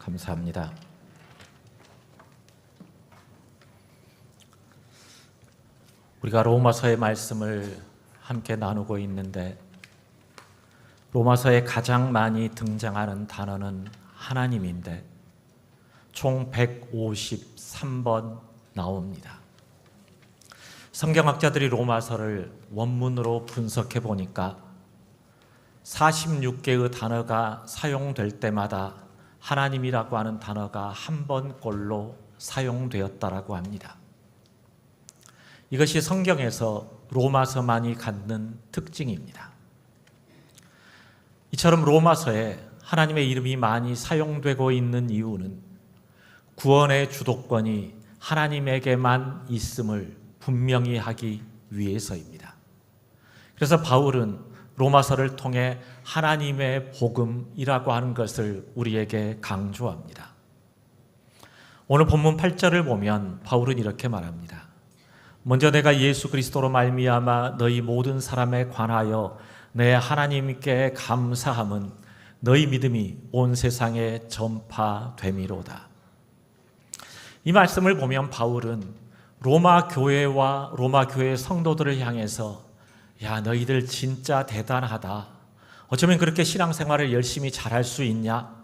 감사합니다. 우리가 로마서의 말씀을 함께 나누고 있는데 로마서에 가장 많이 등장하는 단어는 하나님인데 총 153번 나옵니다. 성경학자들이 로마서를 원문으로 분석해 보니까 46개의 단어가 사용될 때마다 하나님이라고 하는 단어가 한 번꼴로 사용되었다라고 합니다. 이것이 성경에서 로마서만이 갖는 특징입니다. 이처럼 로마서에 하나님의 이름이 많이 사용되고 있는 이유는 구원의 주도권이 하나님에게만 있음을 분명히 하기 위해서입니다. 그래서 바울은 로마서를 통해 하나님의 복음이라고 하는 것을 우리에게 강조합니다. 오늘 본문 8절을 보면 바울은 이렇게 말합니다. 먼저 내가 예수 그리스도로 말미암아 너희 모든 사람에 관하여 내 하나님께 감사함은 너희 믿음이 온 세상에 전파됨이로다. 이 말씀을 보면 바울은 로마 교회와 로마 교회 성도들을 향해서 야, 너희들 진짜 대단하다. 어쩌면 그렇게 신앙생활을 열심히 잘할 수 있냐?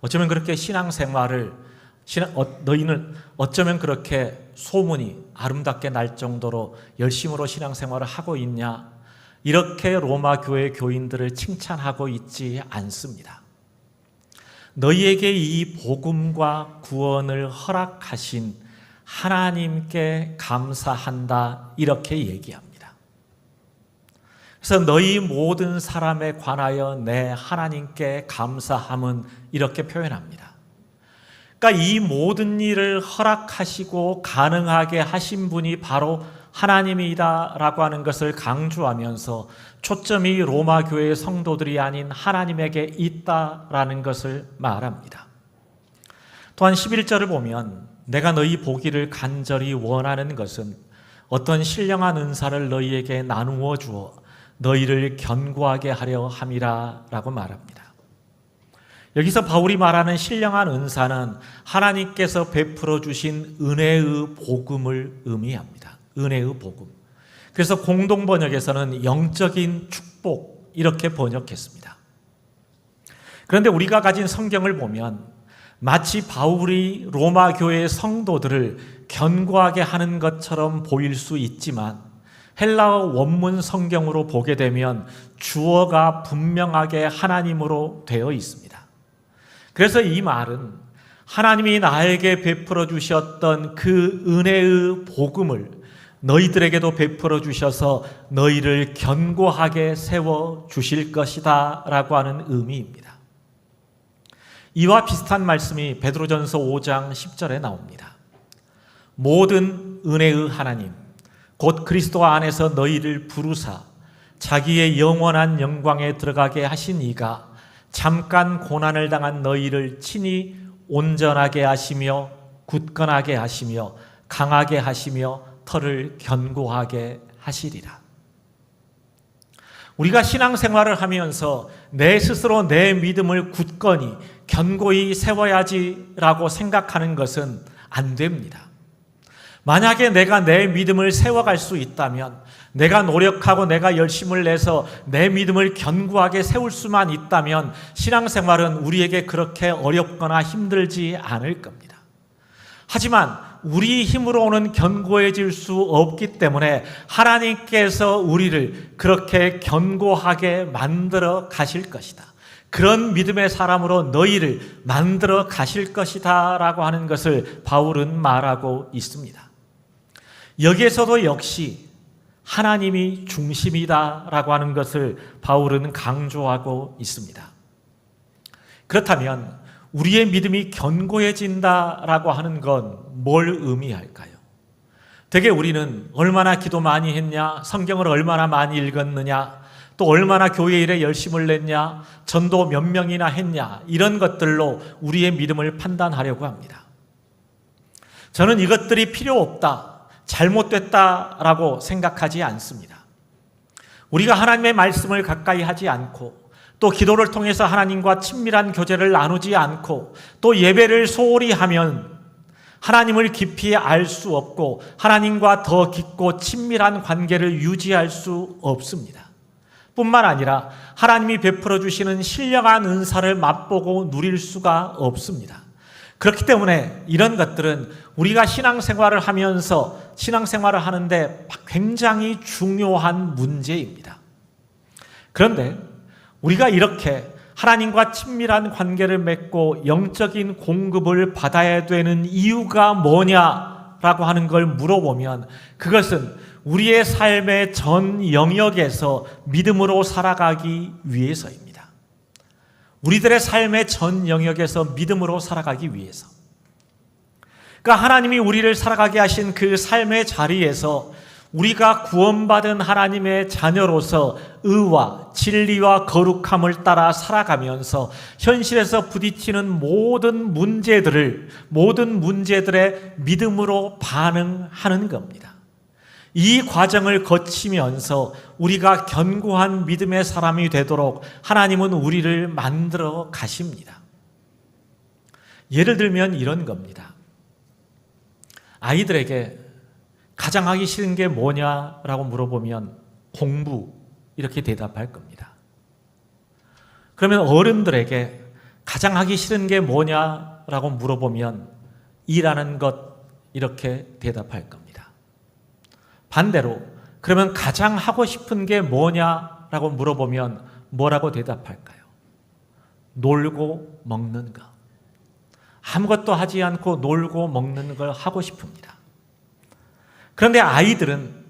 어쩌면 그렇게 너희는 어쩌면 그렇게 소문이 아름답게 날 정도로 열심으로 신앙생활을 하고 있냐? 이렇게 로마 교회 교인들을 칭찬하고 있지 않습니다. 너희에게 이 복음과 구원을 허락하신 하나님께 감사한다 이렇게 얘기합니다. 그래서 너희 모든 사람에 관하여 내 하나님께 감사함은 이렇게 표현합니다. 그러니까 이 모든 일을 허락하시고 가능하게 하신 분이 바로 하나님이다라고 하는 것을 강조하면서 초점이 로마 교회의 성도들이 아닌 하나님에게 있다라는 것을 말합니다. 또한 11절을 보면 내가 너희 보기를 간절히 원하는 것은 어떤 신령한 은사를 너희에게 나누어 주어 너희를 견고하게 하려 함이라 라고 말합니다. 여기서 바울이 말하는 신령한 은사는 하나님께서 베풀어 주신 은혜의 복음을 의미합니다. 은혜의 복음. 그래서 공동 번역에서는 영적인 축복 이렇게 번역했습니다. 그런데 우리가 가진 성경을 보면 마치 바울이 로마 교회의 성도들을 견고하게 하는 것처럼 보일 수 있지만 헬라어 원문 성경으로 보게 되면 주어가 분명하게 하나님으로 되어 있습니다. 그래서 이 말은 하나님이 나에게 베풀어 주셨던 그 은혜의 복음을 너희들에게도 베풀어 주셔서 너희를 견고하게 세워 주실 것이다 라고 하는 의미입니다. 이와 비슷한 말씀이 베드로전서 5장 10절에 나옵니다. 모든 은혜의 하나님 곧 그리스도 안에서 너희를 부르사 자기의 영원한 영광에 들어가게 하신 이가 잠깐 고난을 당한 너희를 친히 온전하게 하시며 굳건하게 하시며 강하게 하시며 터를 견고하게 하시리라. 우리가 신앙생활을 하면서 내 스스로 내 믿음을 굳건히 견고히 세워야지라고 생각하는 것은 안 됩니다. 만약에 내가 내 믿음을 세워갈 수 있다면 내가 노력하고 내가 열심을 내서 내 믿음을 견고하게 세울 수만 있다면 신앙생활은 우리에게 그렇게 어렵거나 힘들지 않을 겁니다. 하지만 우리 힘으로 오는 견고해질 수 없기 때문에 하나님께서 우리를 그렇게 견고하게 만들어 가실 것이다. 그런 믿음의 사람으로 너희를 만들어 가실 것이다 라고 하는 것을 바울은 말하고 있습니다. 여기에서도 역시 하나님이 중심이다 라고 하는 것을 바울은 강조하고 있습니다. 그렇다면 우리의 믿음이 견고해진다 라고 하는 건 뭘 의미할까요? 되게 우리는 얼마나 기도 많이 했냐, 성경을 얼마나 많이 읽었느냐, 또 얼마나 교회 일에 열심을 냈냐, 전도 몇 명이나 했냐, 이런 것들로 우리의 믿음을 판단하려고 합니다. 저는 이것들이 필요 없다, 잘못됐다라고 생각하지 않습니다. 우리가 하나님의 말씀을 가까이 하지 않고 또 기도를 통해서 하나님과 친밀한 교제를 나누지 않고 또 예배를 소홀히 하면 하나님을 깊이 알 수 없고 하나님과 더 깊고 친밀한 관계를 유지할 수 없습니다. 뿐만 아니라 하나님이 베풀어 주시는 신령한 은사를 맛보고 누릴 수가 없습니다. 그렇기 때문에 이런 것들은 우리가 신앙생활을 하면서 신앙생활을 하는데 굉장히 중요한 문제입니다. 그런데 우리가 이렇게 하나님과 친밀한 관계를 맺고 영적인 공급을 받아야 되는 이유가 뭐냐라고 하는 걸 물어보면 그것은 우리의 삶의 전 영역에서 믿음으로 살아가기 위해서입니다. 우리들의 삶의 전 영역에서 믿음으로 살아가기 위해서. 그러니까 하나님이 우리를 살아가게 하신 그 삶의 자리에서 우리가 구원받은 하나님의 자녀로서 의와 진리와 거룩함을 따라 살아가면서 현실에서 부딪히는 모든 문제들에 믿음으로 반응하는 겁니다. 이 과정을 거치면서 우리가 견고한 믿음의 사람이 되도록 하나님은 우리를 만들어 가십니다. 예를 들면 이런 겁니다. 아이들에게 가장 하기 싫은 게 뭐냐라고 물어보면 공부 이렇게 대답할 겁니다. 그러면 어른들에게 가장 하기 싫은 게 뭐냐라고 물어보면 일하는 것 이렇게 대답할 겁니다. 반대로 그러면 가장 하고 싶은 게 뭐냐라고 물어보면 뭐라고 대답할까요? 놀고 먹는 거. 아무것도 하지 않고 놀고 먹는 걸 하고 싶습니다. 그런데 아이들은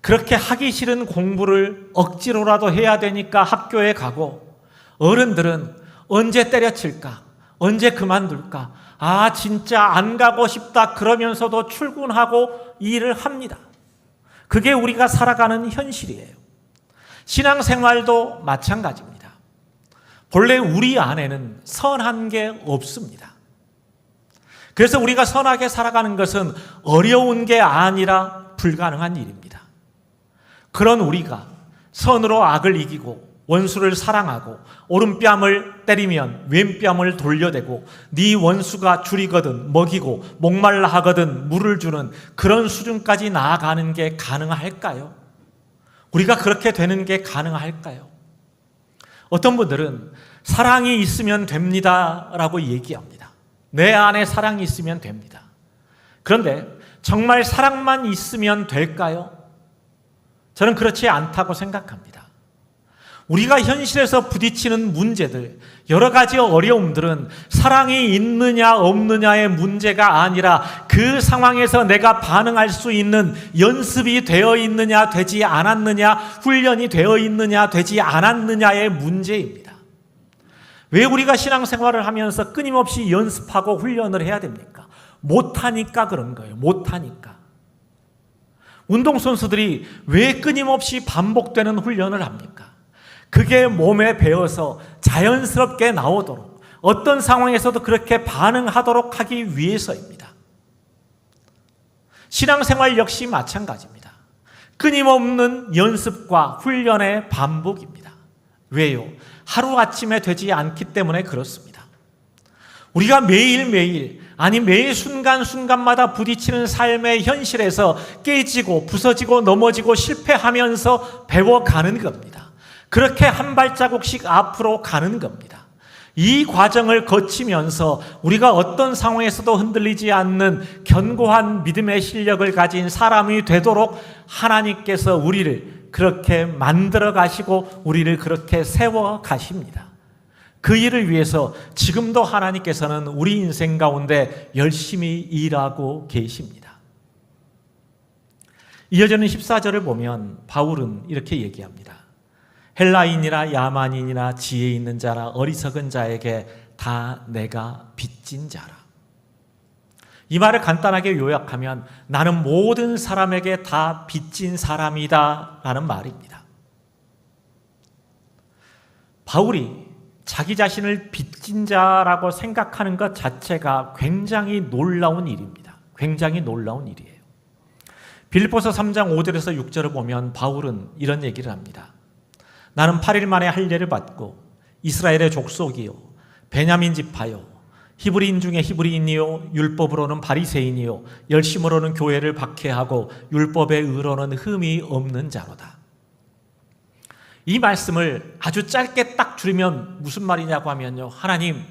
그렇게 하기 싫은 공부를 억지로라도 해야 되니까 학교에 가고 어른들은 언제 때려칠까? 언제 그만둘까? 아, 진짜 안 가고 싶다 그러면서도 출근하고 일을 합니다. 그게 우리가 살아가는 현실이에요. 신앙생활도 마찬가지입니다. 본래 우리 안에는 선한 게 없습니다. 그래서 우리가 선하게 살아가는 것은 어려운 게 아니라 불가능한 일입니다. 그런 우리가 선으로 악을 이기고 원수를 사랑하고 오른뺨을 때리면 왼뺨을 돌려대고 네 원수가 줄이거든 먹이고 목말라 하거든 물을 주는 그런 수준까지 나아가는 게 가능할까요? 우리가 그렇게 되는 게 가능할까요? 어떤 분들은 사랑이 있으면 됩니다라고 얘기합니다. 내 안에 사랑이 있으면 됩니다. 그런데 정말 사랑만 있으면 될까요? 저는 그렇지 않다고 생각합니다. 우리가 현실에서 부딪히는 문제들, 여러 가지 어려움들은 사랑이 있느냐 없느냐의 문제가 아니라 그 상황에서 내가 반응할 수 있는 연습이 되어 있느냐 되지 않았느냐, 훈련이 되어 있느냐 되지 않았느냐의 문제입니다. 왜 우리가 신앙생활을 하면서 끊임없이 연습하고 훈련을 해야 됩니까? 못하니까 그런 거예요. 못하니까. 운동선수들이 왜 끊임없이 반복되는 훈련을 합니까? 그게 몸에 배어서 자연스럽게 나오도록 어떤 상황에서도 그렇게 반응하도록 하기 위해서입니다. 신앙생활 역시 마찬가지입니다. 끊임없는 연습과 훈련의 반복입니다. 왜요? 하루아침에 되지 않기 때문에 그렇습니다. 우리가 매일매일 아니 매 순간순간마다 부딪히는 삶의 현실에서 깨지고 부서지고 넘어지고 실패하면서 배워가는 겁니다. 그렇게 한 발자국씩 앞으로 가는 겁니다. 이 과정을 거치면서 우리가 어떤 상황에서도 흔들리지 않는 견고한 믿음의 실력을 가진 사람이 되도록 하나님께서 우리를 그렇게 만들어 가시고 우리를 그렇게 세워 가십니다. 그 일을 위해서 지금도 하나님께서는 우리 인생 가운데 열심히 일하고 계십니다. 이어지는 14절을 보면 바울은 이렇게 얘기합니다. 헬라인이나 야만인이나 지혜 있는 자나 어리석은 자에게 다 내가 빚진 자라. 이 말을 간단하게 요약하면 나는 모든 사람에게 다 빚진 사람이다 라는 말입니다. 바울이 자기 자신을 빚진 자라고 생각하는 것 자체가 굉장히 놀라운 일입니다. 굉장히 놀라운 일이에요. 빌립보서 3장 5절에서 6절을 보면 바울은 이런 얘기를 합니다. 나는 8일 만에 할례를 받고 이스라엘의 족속이요 베냐민 지파요 히브리인 중에 히브리인이요 율법으로는 바리새인이요 열심으로는 교회를 박해하고 율법의 의로는 흠이 없는 자로다. 이 말씀을 아주 짧게 딱 줄이면 무슨 말이냐고 하면요, 하나님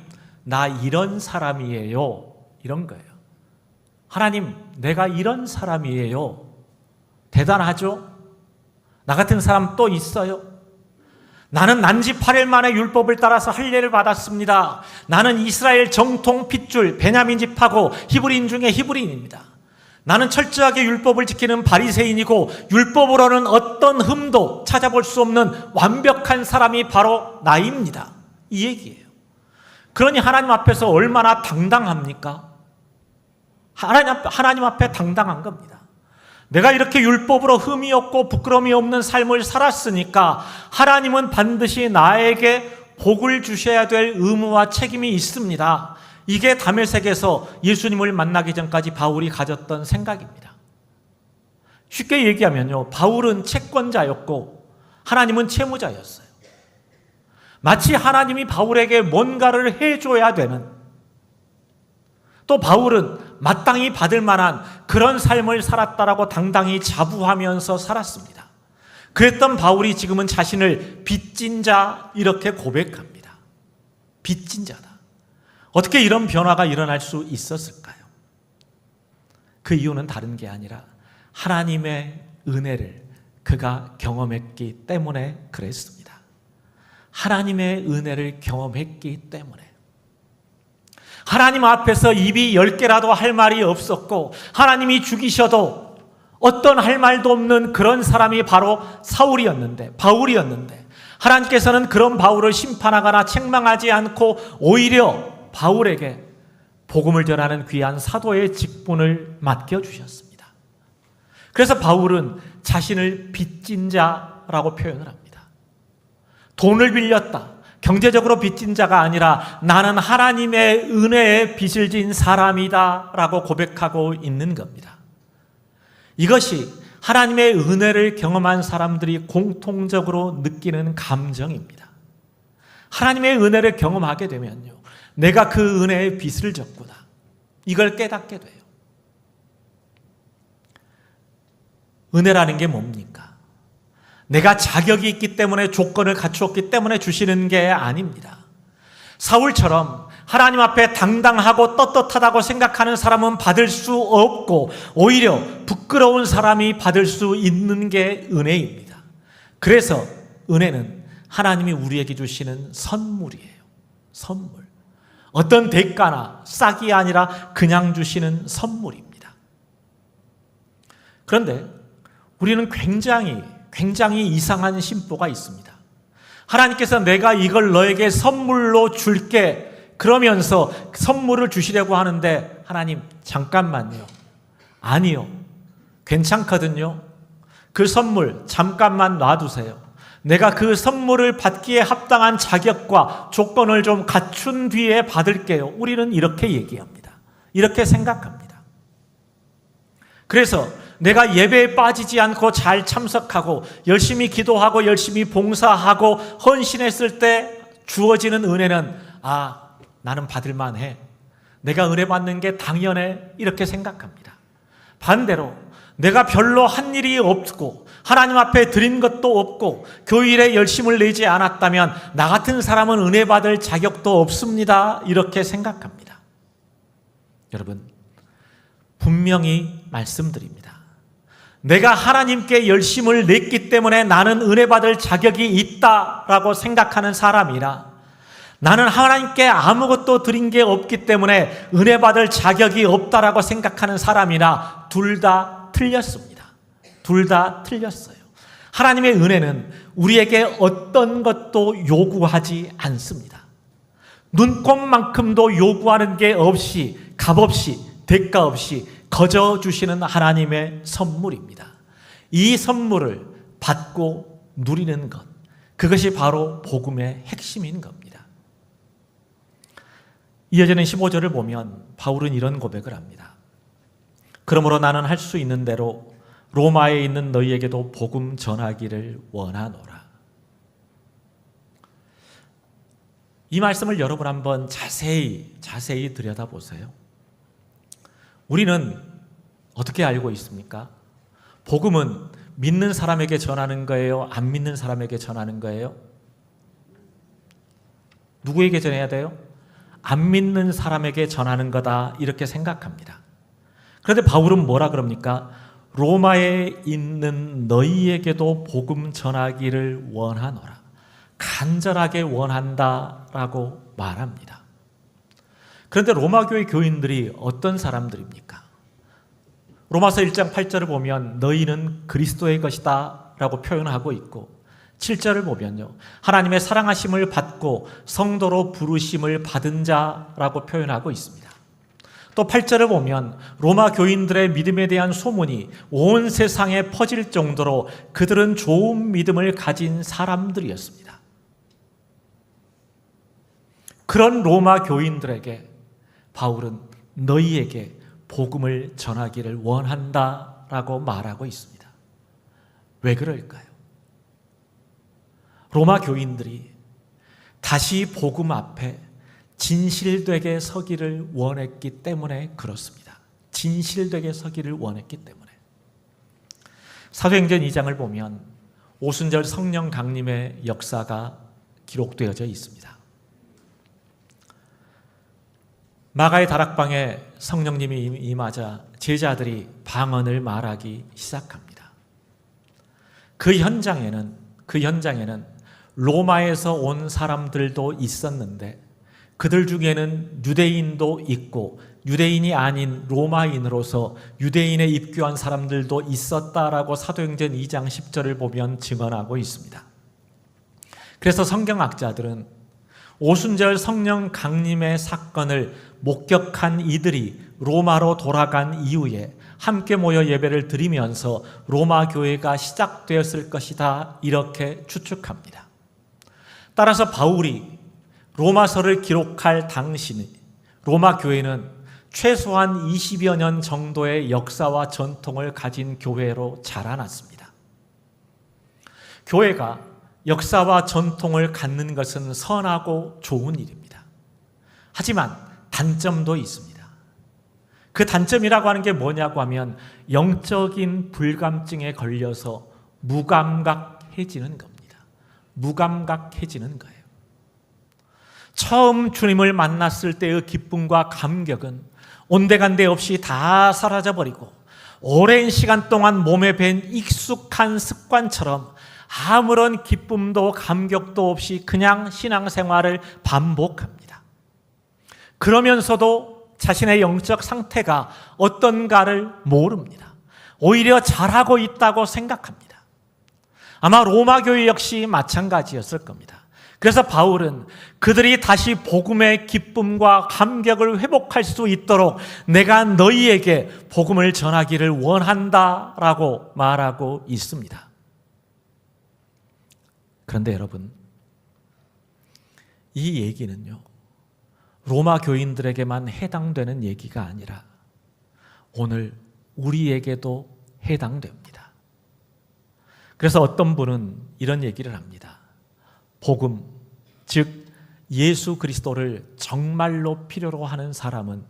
나 이런 사람이에요, 이런 거예요. 하나님 내가 이런 사람이에요. 대단하죠? 나 같은 사람 또 있어요? 나는 난지 8일 만에 율법을 따라서 할례를 받았습니다. 나는 이스라엘 정통 핏줄 베냐민 지파고 히브리인 중에 히브리인입니다. 나는 철저하게 율법을 지키는 바리새인이고 율법으로는 어떤 흠도 찾아볼 수 없는 완벽한 사람이 바로 나입니다. 이 얘기예요. 그러니 하나님 앞에서 얼마나 당당합니까? 하나님 앞에 당당한 겁니다. 내가 이렇게 율법으로 흠이 없고 부끄러움이 없는 삶을 살았으니까 하나님은 반드시 나에게 복을 주셔야 될 의무와 책임이 있습니다. 이게 다메섹에서 예수님을 만나기 전까지 바울이 가졌던 생각입니다. 쉽게 얘기하면요, 바울은 채권자였고 하나님은 채무자였어요. 마치 하나님이 바울에게 뭔가를 해줘야 되는, 또 바울은 마땅히 받을 만한 그런 삶을 살았다라고 당당히 자부하면서 살았습니다. 그랬던 바울이 지금은 자신을 빚진 자 이렇게 고백합니다. 빚진 자다. 어떻게 이런 변화가 일어날 수 있었을까요? 그 이유는 다른 게 아니라 하나님의 은혜를 그가 경험했기 때문에 그랬습니다. 하나님의 은혜를 경험했기 때문에. 하나님 앞에서 입이 10개라도 할 말이 없었고 하나님이 죽이셔도 어떤 할 말도 없는 그런 사람이 바로 바울이었는데 하나님께서는 그런 바울을 심판하거나 책망하지 않고 오히려 바울에게 복음을 전하는 귀한 사도의 직분을 맡겨주셨습니다. 그래서 바울은 자신을 빚진 자라고 표현을 합니다. 돈을 빌렸다, 경제적으로 빚진 자가 아니라 나는 하나님의 은혜에 빚을 진 사람이다 라고 고백하고 있는 겁니다. 이것이 하나님의 은혜를 경험한 사람들이 공통적으로 느끼는 감정입니다. 하나님의 은혜를 경험하게 되면요, 내가 그 은혜의 빚을 졌구나, 이걸 깨닫게 돼요. 은혜라는 게 뭡니까? 내가 자격이 있기 때문에, 조건을 갖추었기 때문에 주시는 게 아닙니다. 사울처럼 하나님 앞에 당당하고 떳떳하다고 생각하는 사람은 받을 수 없고 오히려 부끄러운 사람이 받을 수 있는 게 은혜입니다. 그래서 은혜는 하나님이 우리에게 주시는 선물이에요. 선물. 어떤 대가나 싹이 아니라 그냥 주시는 선물입니다. 그런데 우리는 굉장히 이상한 심보가 있습니다. 하나님께서 내가 이걸 너에게 선물로 줄게 그러면서 선물을 주시려고 하는데, 하나님 잠깐만요. 아니요, 괜찮거든요. 그 선물 잠깐만 놔두세요. 내가 그 선물을 받기에 합당한 자격과 조건을 좀 갖춘 뒤에 받을게요. 우리는 이렇게 얘기합니다. 이렇게 생각합니다. 그래서 내가 예배에 빠지지 않고 잘 참석하고 열심히 기도하고 열심히 봉사하고 헌신했을 때 주어지는 은혜는, 나는 받을 만해, 내가 은혜 받는 게 당연해, 이렇게 생각합니다. 반대로 내가 별로 한 일이 없고 하나님 앞에 드린 것도 없고 교일에 열심을 내지 않았다면 나 같은 사람은 은혜 받을 자격도 없습니다, 이렇게 생각합니다. 여러분, 분명히 말씀드립니다. 내가 하나님께 열심을 냈기 때문에 나는 은혜 받을 자격이 있다라고 생각하는 사람이라, 나는 하나님께 아무것도 드린 게 없기 때문에 은혜 받을 자격이 없다라고 생각하는 사람이라, 둘 다 틀렸습니다. 둘 다 틀렸어요. 하나님의 은혜는 우리에게 어떤 것도 요구하지 않습니다. 눈꼽만큼도 요구하는 게 없이, 값없이, 대가 없이 거저 주시는 하나님의 선물입니다. 이 선물을 받고 누리는 것, 그것이 바로 복음의 핵심인 겁니다. 이어지는 15절을 보면 바울은 이런 고백을 합니다. 그러므로 나는 할 수 있는 대로 로마에 있는 너희에게도 복음 전하기를 원하노라. 이 말씀을 여러분 한번 자세히 들여다보세요. 우리는 어떻게 알고 있습니까? 복음은 믿는 사람에게 전하는 거예요? 안 믿는 사람에게 전하는 거예요? 누구에게 전해야 돼요? 안 믿는 사람에게 전하는 거다, 이렇게 생각합니다. 그런데 바울은 뭐라 그럽니까? 로마에 있는 너희에게도 복음 전하기를 원하노라. 간절하게 원한다라고 말합니다. 그런데 로마 교회 교인들이 어떤 사람들입니까? 로마서 1장 8절을 보면 너희는 그리스도의 것이다 라고 표현하고 있고, 7절을 보면요, 하나님의 사랑하심을 받고 성도로 부르심을 받은 자라고 표현하고 있습니다. 또 8절을 보면 로마 교인들의 믿음에 대한 소문이 온 세상에 퍼질 정도로 그들은 좋은 믿음을 가진 사람들이었습니다. 그런 로마 교인들에게 바울은 너희에게 복음을 전하기를 원한다라고 말하고 있습니다. 왜 그럴까요? 로마 교인들이 다시 복음 앞에 진실되게 서기를 원했기 때문에 그렇습니다. 진실되게 서기를 원했기 때문에. 사도행전 2장을 보면 오순절 성령 강림의 역사가 기록되어져 있습니다. 마가의 다락방에 성령님이 임하자 제자들이 방언을 말하기 시작합니다. 그 현장에는 로마에서 온 사람들도 있었는데 그들 중에는 유대인도 있고 유대인이 아닌 로마인으로서 유대인에 입교한 사람들도 있었다라고 사도행전 2장 10절을 보면 증언하고 있습니다. 그래서 성경학자들은 오순절 성령 강림의 사건을 목격한 이들이 로마로 돌아간 이후에 함께 모여 예배를 드리면서 로마 교회가 시작되었을 것이다, 이렇게 추측합니다. 따라서 바울이 로마서를 기록할 당시 로마 교회는 최소한 20여 년 정도의 역사와 전통을 가진 교회로 자라났습니다. 교회가 역사와 전통을 갖는 것은 선하고 좋은 일입니다. 하지만 단점도 있습니다. 그 단점이라고 하는 게 뭐냐고 하면 영적인 불감증에 걸려서 무감각해지는 겁니다. 무감각해지는 거예요. 처음 주님을 만났을 때의 기쁨과 감격은 온데간데 없이 다 사라져버리고 오랜 시간 동안 몸에 밴 익숙한 습관처럼 아무런 기쁨도 감격도 없이 그냥 신앙생활을 반복합니다. 그러면서도 자신의 영적 상태가 어떤가를 모릅니다. 오히려 잘하고 있다고 생각합니다. 아마 로마 교회 역시 마찬가지였을 겁니다. 그래서 바울은 그들이 다시 복음의 기쁨과 감격을 회복할 수 있도록 내가 너희에게 복음을 전하기를 원한다라고 말하고 있습니다. 그런데 여러분, 이 얘기는요, 로마 교인들에게만 해당되는 얘기가 아니라 오늘 우리에게도 해당됩니다. 그래서 어떤 분은 이런 얘기를 합니다. 복음, 즉 예수 그리스도를 정말로 필요로 하는 사람은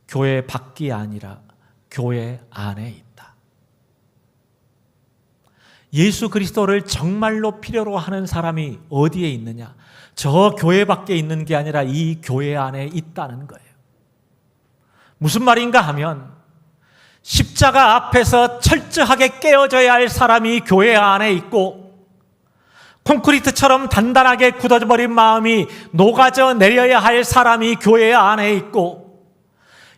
교회 밖이 아니라 교회 안에 있다. 예수 그리스도를 정말로 필요로 하는 사람이 어디에 있느냐? 저 교회 밖에 있는 게 아니라 이 교회 안에 있다는 거예요. 무슨 말인가 하면 십자가 앞에서 철저하게 깨어져야 할 사람이 교회 안에 있고 콘크리트처럼 단단하게 굳어버린 마음이 녹아져 내려야 할 사람이 교회 안에 있고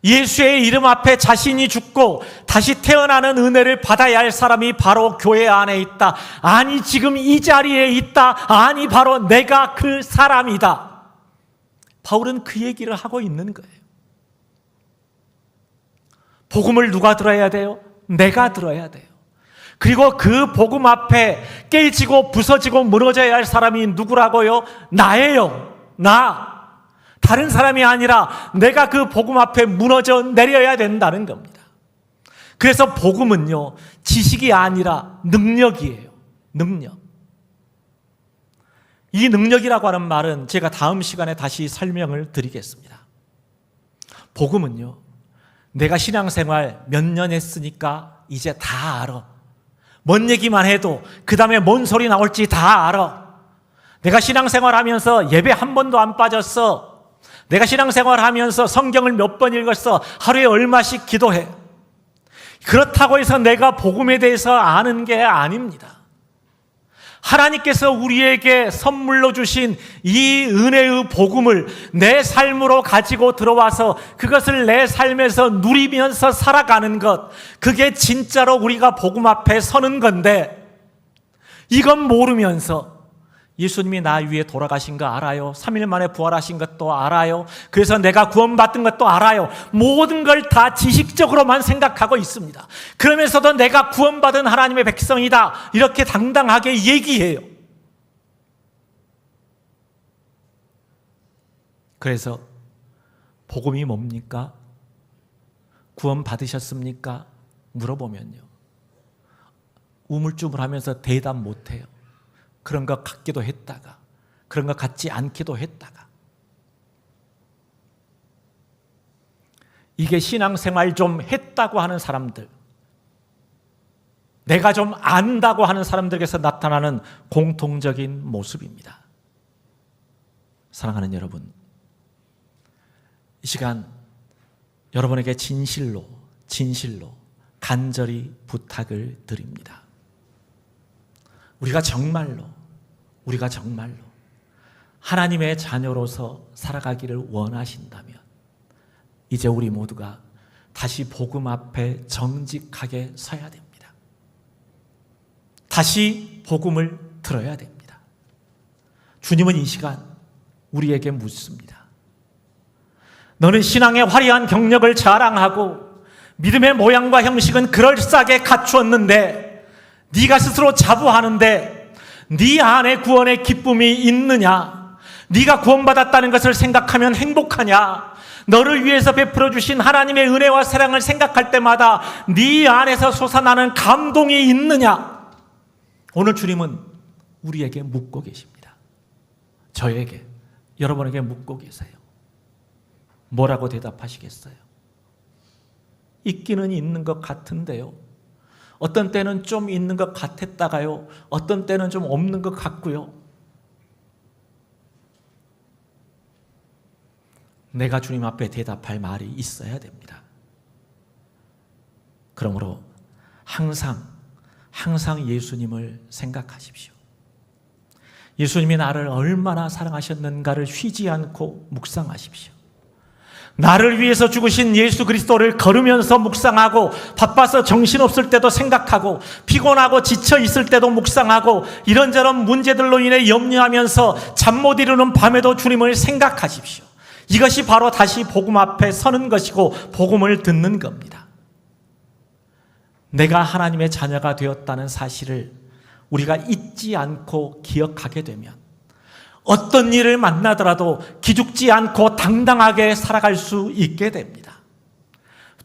예수의 이름 앞에 자신이 죽고 다시 태어나는 은혜를 받아야 할 사람이 바로 교회 안에 있다. 아니, 지금 이 자리에 있다. 아니, 바로 내가 그 사람이다. 바울은 그 얘기를 하고 있는 거예요. 복음을 누가 들어야 돼요? 내가 들어야 돼요. 그리고 그 복음 앞에 깨지고 부서지고 무너져야 할 사람이 누구라고요? 나예요. 나. 다른 사람이 아니라 내가 그 복음 앞에 무너져 내려야 된다는 겁니다. 그래서 복음은요, 지식이 아니라 능력이에요. 능력. 이 능력이라고 하는 말은 제가 다음 시간에 다시 설명을 드리겠습니다. 복음은요, 내가 신앙생활 몇 년 했으니까 이제 다 알아. 뭔 얘기만 해도 그 다음에 뭔 소리 나올지 다 알아. 내가 신앙생활 하면서 예배 한 번도 안 빠졌어. 내가 신앙생활 하면서 성경을 몇 번 읽었어. 하루에 얼마씩 기도해. 그렇다고 해서 내가 복음에 대해서 아는 게 아닙니다. 하나님께서 우리에게 선물로 주신 이 은혜의 복음을 내 삶으로 가지고 들어와서 그것을 내 삶에서 누리면서 살아가는 것, 그게 진짜로 우리가 복음 앞에 서는 건데, 이건 모르면서 예수님이 나 위에 돌아가신 거 알아요. 3일 만에 부활하신 것도 알아요. 그래서 내가 구원받은 것도 알아요. 모든 걸 다 지식적으로만 생각하고 있습니다. 그러면서도 내가 구원받은 하나님의 백성이다, 이렇게 당당하게 얘기해요. 그래서 복음이 뭡니까? 구원받으셨습니까? 물어보면요, 우물쭈물하면서 대답 못해요. 그런 것 같기도 했다가, 그런 것 같지 않기도 했다가. 이게 신앙생활 좀 했다고 하는 사람들, 내가 좀 안다고 하는 사람들에게서 나타나는 공통적인 모습입니다. 사랑하는 여러분, 이 시간 여러분에게 진실로 간절히 부탁을 드립니다. 우리가 정말로 하나님의 자녀로서 살아가기를 원하신다면 이제 우리 모두가 다시 복음 앞에 정직하게 서야 됩니다. 다시 복음을 들어야 됩니다. 주님은 이 시간 우리에게 묻습니다. 너는 신앙의 화려한 경력을 자랑하고 믿음의 모양과 형식은 그럴싸하게 갖추었는데, 네가 스스로 자부하는데 네 안에 구원의 기쁨이 있느냐? 네가 구원받았다는 것을 생각하면 행복하냐? 너를 위해서 베풀어 주신 하나님의 은혜와 사랑을 생각할 때마다 네 안에서 솟아나는 감동이 있느냐? 오늘 주님은 우리에게 묻고 계십니다. 저에게, 여러분에게 묻고 계세요. 뭐라고 대답하시겠어요? 있기는 있는 것 같은데요, 어떤 때는 좀 있는 것 같았다가요, 어떤 때는 좀 없는 것 같고요. 내가 주님 앞에 대답할 말이 있어야 됩니다. 그러므로 항상 예수님을 생각하십시오. 예수님이 나를 얼마나 사랑하셨는가를 쉬지 않고 묵상하십시오. 나를 위해서 죽으신 예수 그리스도를 걸으면서 묵상하고, 바빠서 정신없을 때도 생각하고, 피곤하고 지쳐 있을 때도 묵상하고, 이런저런 문제들로 인해 염려하면서 잠 못 이루는 밤에도 주님을 생각하십시오. 이것이 바로 다시 복음 앞에 서는 것이고 복음을 듣는 겁니다. 내가 하나님의 자녀가 되었다는 사실을 우리가 잊지 않고 기억하게 되면 어떤 일을 만나더라도 기죽지 않고 당당하게 살아갈 수 있게 됩니다.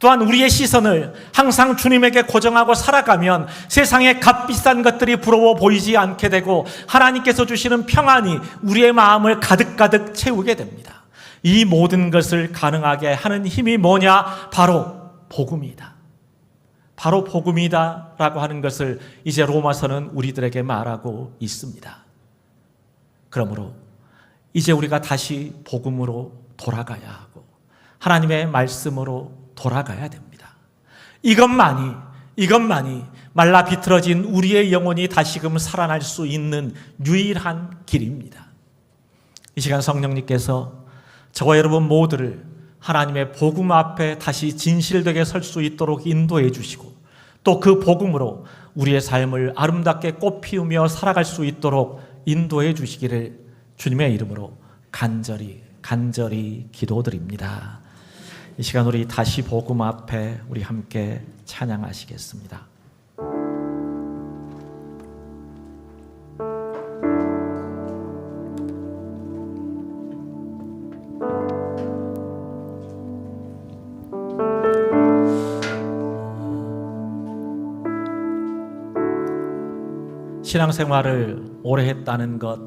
또한 우리의 시선을 항상 주님에게 고정하고 살아가면 세상의 값비싼 것들이 부러워 보이지 않게 되고 하나님께서 주시는 평안이 우리의 마음을 가득가득 채우게 됩니다. 이 모든 것을 가능하게 하는 힘이 뭐냐? 바로 복음이다. 바로 복음이다라고 하는 것을 이제 로마서는 우리들에게 말하고 있습니다. 그러므로 이제 우리가 다시 복음으로 돌아가야 하고 하나님의 말씀으로 돌아가야 됩니다. 이것만이 말라 비틀어진 우리의 영혼이 다시금 살아날 수 있는 유일한 길입니다. 이 시간 성령님께서 저와 여러분 모두를 하나님의 복음 앞에 다시 진실되게 설 수 있도록 인도해 주시고, 또 그 복음으로 우리의 삶을 아름답게 꽃피우며 살아갈 수 있도록 인도해 주시기를 주님의 이름으로 간절히 기도드립니다. 이 시간 우리 다시 복음 앞에 우리 함께 찬양하시겠습니다. 신앙생활을 오래 했다는 것,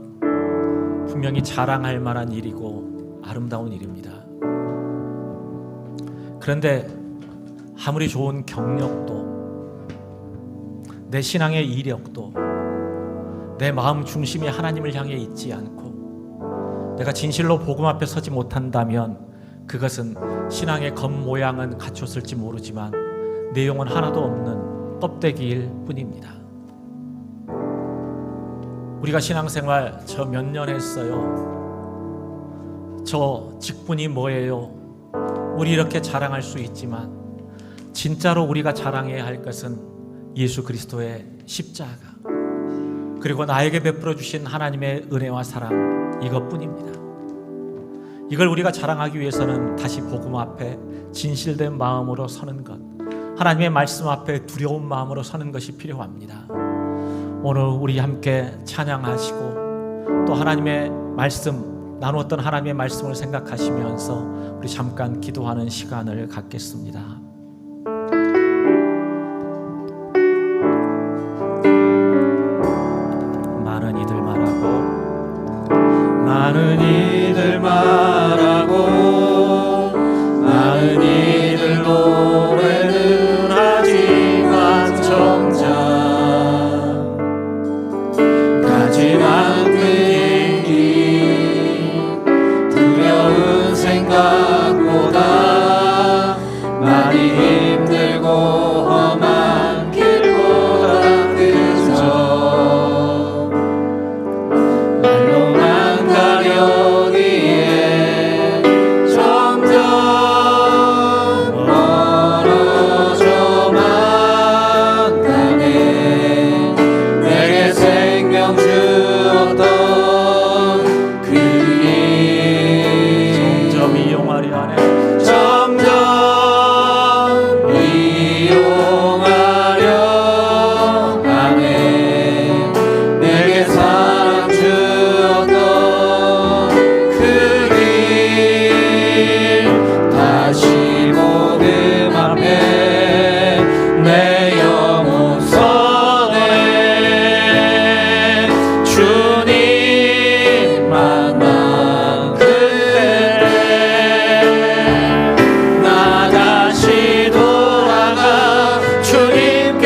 분명히 자랑할 만한 일이고 아름다운 일입니다. 그런데 아무리 좋은 경력도, 내 신앙의 이력도, 내 마음 중심이 하나님을 향해 있지 않고 내가 진실로 복음 앞에 서지 못한다면 그것은 신앙의 겉모양은 갖췄을지 모르지만 내용은 하나도 없는 껍데기일 뿐입니다. 우리가 신앙생활 저 몇 년 했어요, 저 직분이 뭐예요, 우리 이렇게 자랑할 수 있지만 진짜로 우리가 자랑해야 할 것은 예수 그리스도의 십자가, 그리고 나에게 베풀어 주신 하나님의 은혜와 사랑, 이것뿐입니다. 이걸 우리가 자랑하기 위해서는 다시 복음 앞에 진실된 마음으로 서는 것, 하나님의 말씀 앞에 두려운 마음으로 서는 것이 필요합니다. 오늘 우리 함께 찬양하시고 또 하나님의 말씀, 나누었던 하나님의 말씀을 생각하시면서 우리 잠깐 기도하는 시간을 갖겠습니다. 많은 이들 말하고 많은 이들 노래는 하지만 정작 가진 않는 길, 두려운 생각보다 많이 힘들고 험한 길보다 그저 말로만 가려기에 점점 멀어져만 가네. 내게 생명 주었던 그 길 점점 이용하려 하네. 점점 이용하려 하네. 내게 사랑 주었던 그 길, 다시 복음 앞에 내 영혼 서네. 주님 만난 그때 나 다시 돌아가 주님께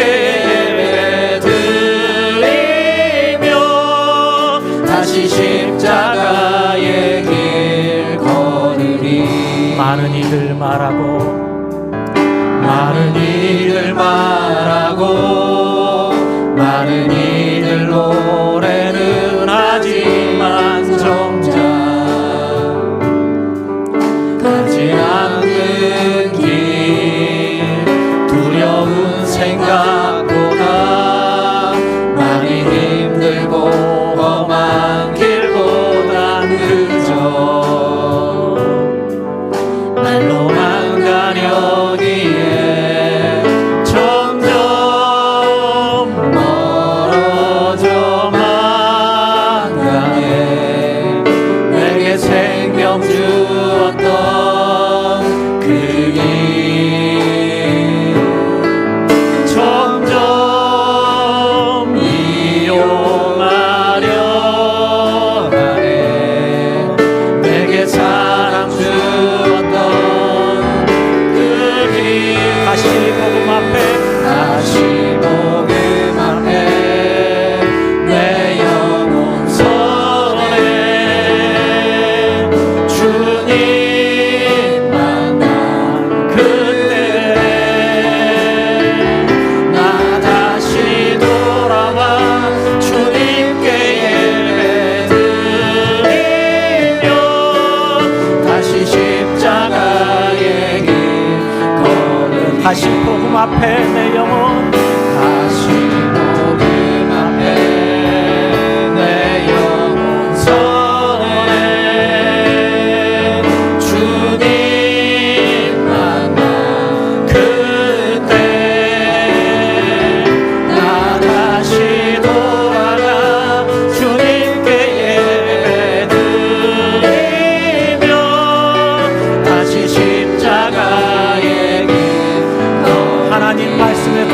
예배드리며 다시 십자가의 길 걸으리. 많은 이들 말하고 많은 이들 노래는 하지만 정작 가지 않는 길, 두려운 생각보다 많이 힘들고 험한 길보단 그저 말로만 가려기에 점점 멀어져만 가네. 내게 생명 주었던 그 길, 점점 이용하려 하네. 내게 사랑 주었던 그 길, 다시 복음 앞에 내 영혼 서네. 주님 만난 그때 나 다시 돌아와 주님께 예배드리며 다시 십자가의 길 걸음. 다시 복음 앞에 내 영혼, 다시 복음 앞에 내 영혼 서네. 주님 만난 그때 나 다시 돌아가 주님께 예배드리며 다시 십자가의 길 걸음. 하나님 말씀에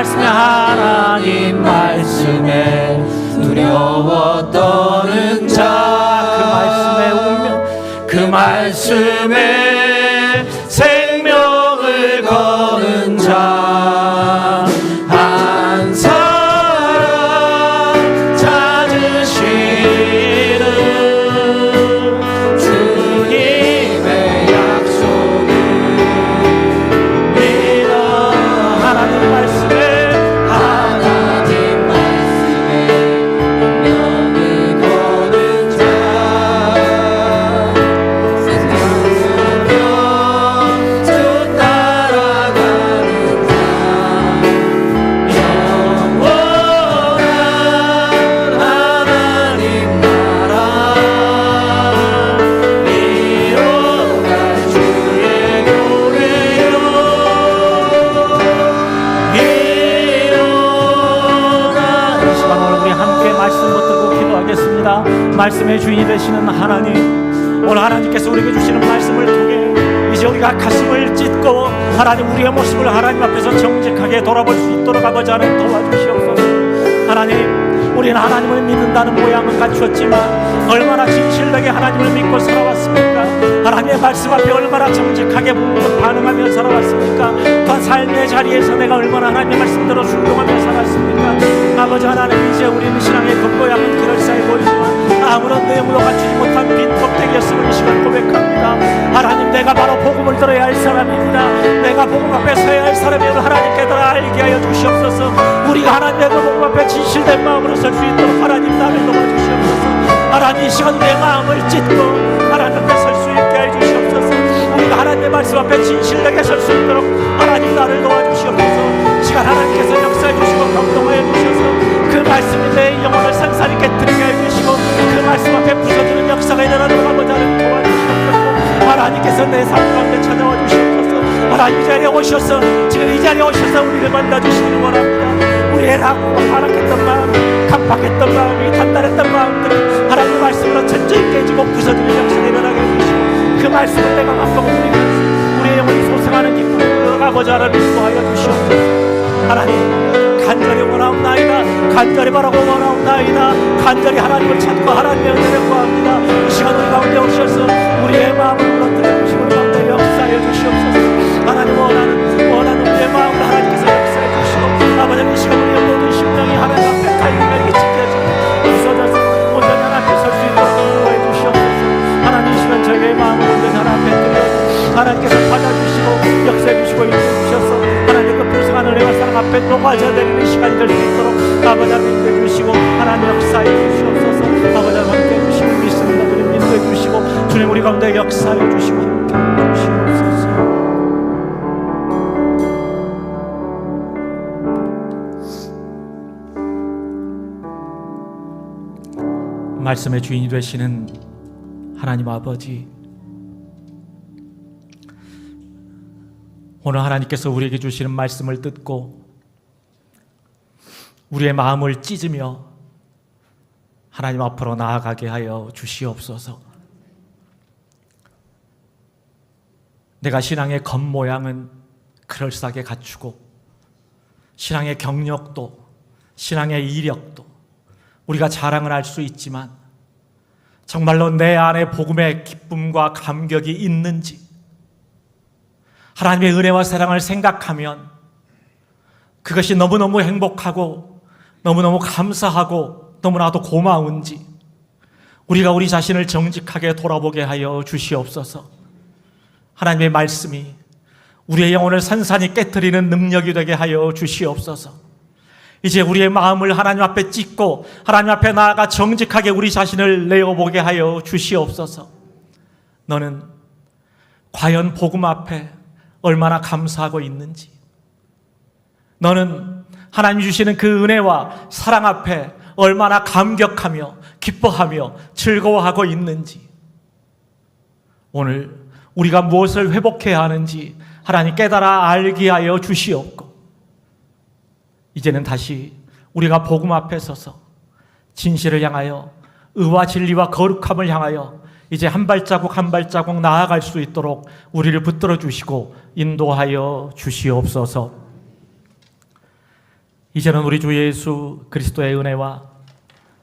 말씀에 하나님 말씀에 두려워 떠는 자, 그 말씀에 생명을 거는 자, 한 사람 찾으시는 주님의 약속을 믿어. 하나님 말씀에 생명을 거는 자, 주 따라가는 자, 영원한 하나님 나라 이뤄갈 주의 교회요. 이 시간 오늘 우리 함께 말씀 붙들고 기도하겠습니다. 말씀의 주인이 되시는 하나님, 오늘 하나님께서 우리에게 주시는 말씀을 통해 이제 우리가 가슴을 찢고 하나님 우리의 모습을 하나님 앞에서 정직하게 돌아볼 수 있도록 아버지 하나님 도와주시옵소서. 하나님, 우리는 하나님을 믿는다는 모양은 갖추었지만 얼마나 진실되게 하나님을 믿고 살아왔습니까? 하나님의 말씀 앞에 얼마나 정직하게 반응하며 살아왔습니까? 또 삶의 자리에서 내가 얼마나 하나님의 말씀대로 순종하며 살았습니까? 아버지 하나님, 이제 우리는 신앙의 겉모양은 그럴싸해 보이지만 아무런 내용으로 갖추지 못한 빈 껍데기였음을 이 시간 고백합니다. 하나님, 내가 바로 복음을 들어야 할 사람입니다. 내가 복음 앞에 서야 할 사람임을 하나님께서 알게 하여 주시옵소서. 우리가 하나님의 그 복음 앞에 진실된 마음으로 설 수 있도록 하나님 나를 도와주시옵소서. 하나님, 이 시간 내 마음을 찢고 하나님 앞에 설 수 있게 해주시옵소서. 우리가 하나님의 말씀 앞에 진실되게 설 수 있도록 하나님 나를 도와주시옵소서. 시간 하나님께서 역사해 주시고 감동하여 주셔서 그 말씀이 내 영혼을 산산히 깨뜨리게 해주시고 그 말씀 앞에 부서지는 역사가 일어나도록 아버지 하나님 도와주시옵소서. 하나님께서 내 삶 가운데 찾아와 주시옵소서. 하나님, 이 자리에 오셔서 지금 이 자리에 오셔서 우리를 만나주시기를 원합니다. 우리의 하락했던 마음, 강박했던 마음이 단단했던 마음들이 하나님의 말씀으로 천천히 깨지고 부서지는 역사가 일어나게 해주시고 그 말씀을 내가 맛보고 우리의 영혼이 소생하는 기쁨을 아버지 하나님 인도하여 주시옵소서. 하나님, 간절히 원하옵나이다. 간절히 바라고 원하옵나이다. 간절히 하나님을 찾고 하나님의 은혜를 구합니다. 이 시간 우리 가운데 오셔서 우리의 마음을 무너뜨려 주시고 우리 가운데 역사해 주시옵소서. 하나님, 원하는 우리의 마음을 하나님께서 역사해 주시고 아버지, 이 시간 우리의 모든 심령이 하나님 앞에 갈기갈기 찢겨지고 부서져서 온전히 하나님 앞에 설 수 있도록 인도해 주시옵소서. 하나님, 이 시간 저희의 마음을 온전히 하나님 앞에 드려 하나님께서 받아주시고 역사해 주시고 인도해 주셔서 하나님 그 불쌍한 은혜와 사랑 앞에 녹아져내리는 시간이 될 수 있도록 아버지 하나님 인도해 주시고 하나님 역사해 주시옵소서. 아버지 하나님 함께 해주시고 믿습니다. 우리 인도해 주시고 주님 우리 가운데 역사해 주시고 함께 해주시옵소서. 말씀의 주인이 되시는 하나님 아버지, 오늘 하나님께서 우리에게 주시는 말씀을 듣고 우리의 마음을 찢으며 하나님 앞으로 나아가게 하여 주시옵소서. 내가 신앙의 겉모양은 그럴싸하게 갖추고 신앙의 경력도 신앙의 이력도 우리가 자랑을 할 수 있지만 정말로 내 안에 복음의 기쁨과 감격이 있는지, 하나님의 은혜와 사랑을 생각하면 그것이 너무너무 행복하고 너무너무 감사하고 너무나도 고마운지 우리가 우리 자신을 정직하게 돌아보게 하여 주시옵소서. 하나님의 말씀이 우리의 영혼을 산산히 깨트리는 능력이 되게 하여 주시옵소서. 이제 우리의 마음을 하나님 앞에 찢고 하나님 앞에 나아가 정직하게 우리 자신을 내어보게 하여 주시옵소서. 너는 과연 복음 앞에 얼마나 감사하고 있는지, 너는 하나님 주시는 그 은혜와 사랑 앞에 얼마나 감격하며 기뻐하며 즐거워하고 있는지, 오늘 우리가 무엇을 회복해야 하는지 하나님 깨달아 알게 하여 주시옵고, 이제는 다시 우리가 복음 앞에 서서 진실을 향하여 의와 진리와 거룩함을 향하여 이제 한 발자국 한 발자국 나아갈 수 있도록 우리를 붙들어 주시고 인도하여 주시옵소서. 이제는 우리 주 예수 그리스도의 은혜와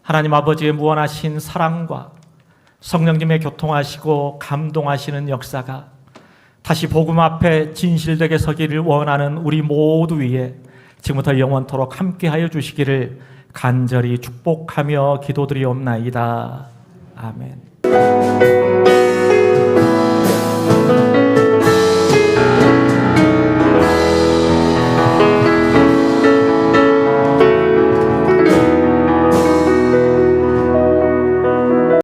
하나님 아버지의 무한하신 사랑과 성령님의 교통하시고 감동하시는 역사가 다시 복음 앞에 진실되게 서기를 원하는 우리 모두 위에 지금부터 영원토록 함께하여 주시기를 간절히 축복하며 기도드리옵나이다. 아멘.